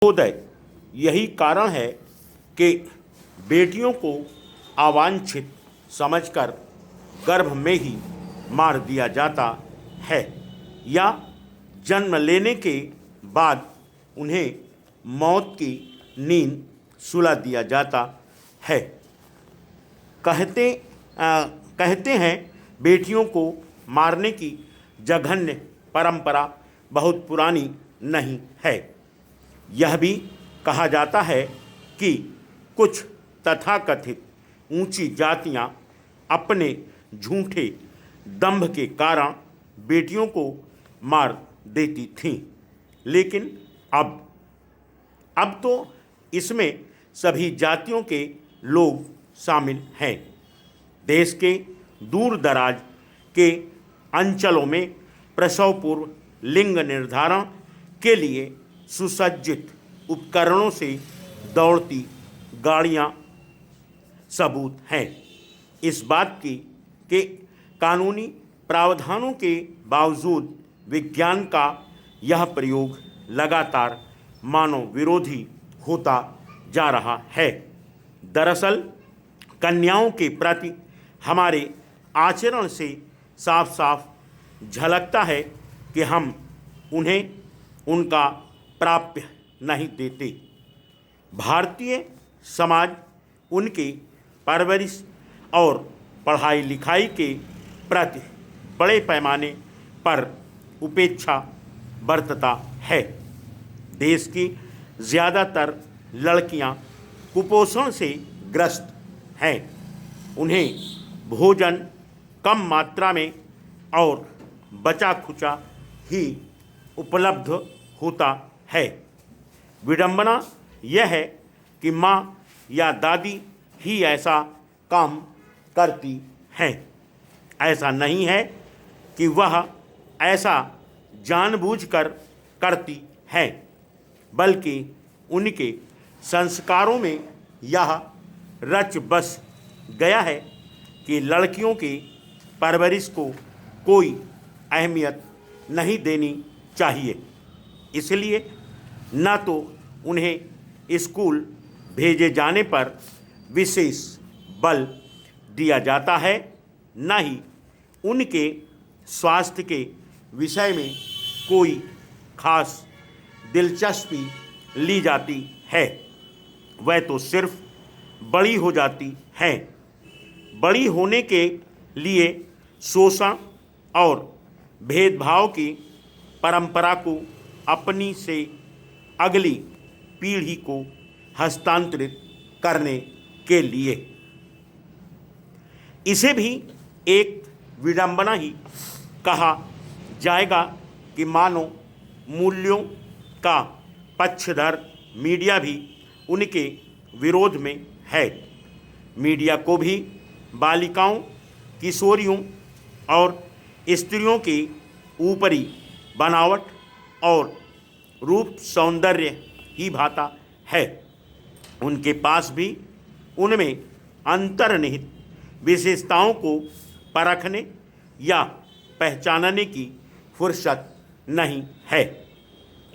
महोदय, यही कारण है कि बेटियों को अवांछित समझकर गर्भ में ही मार दिया जाता है या जन्म लेने के बाद उन्हें मौत की नींद सुला दिया जाता है। कहते हैं बेटियों को मारने की जघन्य परंपरा बहुत पुरानी नहीं है। यह भी कहा जाता है कि कुछ तथाकथित ऊंची जातियां अपने झूठे दंभ के कारण बेटियों को मार देती थीं, लेकिन अब तो इसमें सभी जातियों के लोग शामिल हैं। देश के दूर दराज के अंचलों में प्रसव पूर्व लिंग निर्धारण के लिए सुसज्जित उपकरणों से दौड़ती गाड़ियां सबूत हैं इस बात की कि कानूनी प्रावधानों के बावजूद विज्ञान का यह प्रयोग लगातार मानव विरोधी होता जा रहा है। दरअसल कन्याओं के प्रति हमारे आचरण से साफ साफ झलकता है कि हम उन्हें उनका प्राप्य नहीं देते। भारतीय समाज उनकी परवरिश और पढ़ाई लिखाई के प्रति बड़े पैमाने पर उपेक्षा बरतता है। देश की ज़्यादातर लड़कियां कुपोषण से ग्रस्त हैं। उन्हें भोजन कम मात्रा में और बचा खुचा ही उपलब्ध होता है। विडंबना यह है कि माँ या दादी ही ऐसा काम करती हैं। ऐसा नहीं है कि वह ऐसा जानबूझकर करती हैं, बल्कि उनके संस्कारों में यह रच बस गया है कि लड़कियों की परवरिश को कोई अहमियत नहीं देनी चाहिए। इसलिए न तो उन्हें स्कूल भेजे जाने पर विशेष बल दिया जाता है, न ही उनके स्वास्थ्य के विषय में कोई खास दिलचस्पी ली जाती है। वह तो सिर्फ बड़ी हो जाती हैं। बड़ी होने के लिए शोषण और भेदभाव की परंपरा को अपनी से अगली पीढ़ी को हस्तांतरित करने के लिए। इसे भी एक विडंबना ही कहा जाएगा कि मानव मूल्यों का पक्षधर मीडिया भी उनके विरोध में है। मीडिया को भी बालिकाओं, किशोरियों और स्त्रियों की ऊपरी बनावट और रूप सौंदर्य ही भाता है। उनके पास भी उनमें अंतर्निहित विशेषताओं को परखने या पहचानने की फुर्सत नहीं है।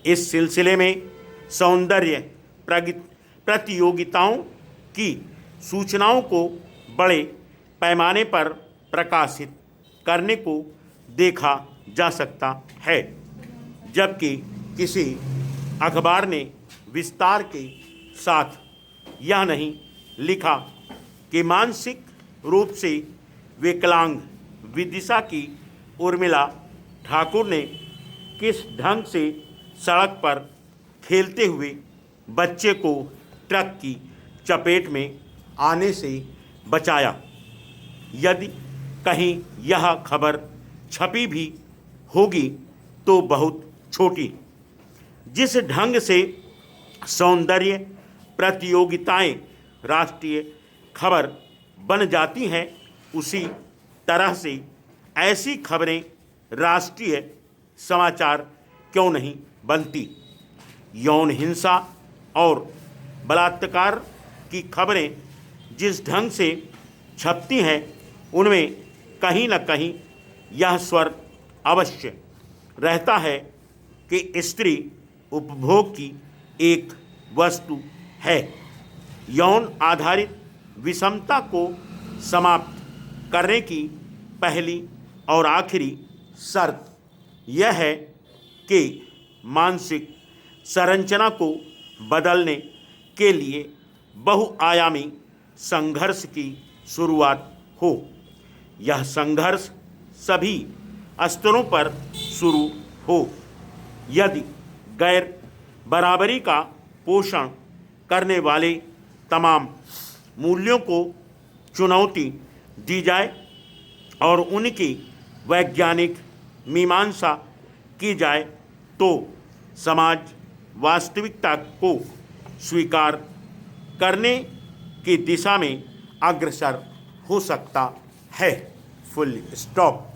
इस सिलसिले में सौंदर्य प्रतियोगिताओं की सूचनाओं को बड़े पैमाने पर प्रकाशित करने को देखा जा सकता है, जबकि किसी अखबार ने विस्तार के साथ यह नहीं लिखा कि मानसिक रूप से विकलांग विदिशा की उर्मिला ठाकुर ने किस ढंग से सड़क पर खेलते हुए बच्चे को ट्रक की चपेट में आने से बचाया। यदि कहीं यह खबर छपी भी होगी तो बहुत छोटी। जिस ढंग से सौंदर्य प्रतियोगिताएं राष्ट्रीय खबर बन जाती हैं, उसी तरह से ऐसी खबरें राष्ट्रीय समाचार क्यों नहीं बनती। यौन हिंसा और बलात्कार की खबरें जिस ढंग से छपती हैं, उनमें कहीं न कहीं यह स्वर अवश्य रहता है कि स्त्री उपभोग की एक वस्तु है। यौन आधारित विषमता को समाप्त करने की पहली और आखिरी शर्त यह है कि मानसिक संरचना को बदलने के लिए बहुआयामी संघर्ष की शुरुआत हो। यह संघर्ष सभी स्तरों पर शुरू हो। यदि गैर बराबरी का पोषण करने वाले तमाम मूल्यों को चुनौती दी जाए और उनकी वैज्ञानिक मीमांसा की जाए तो समाज वास्तविकता को स्वीकार करने की दिशा में अग्रसर हो सकता है। Full stop.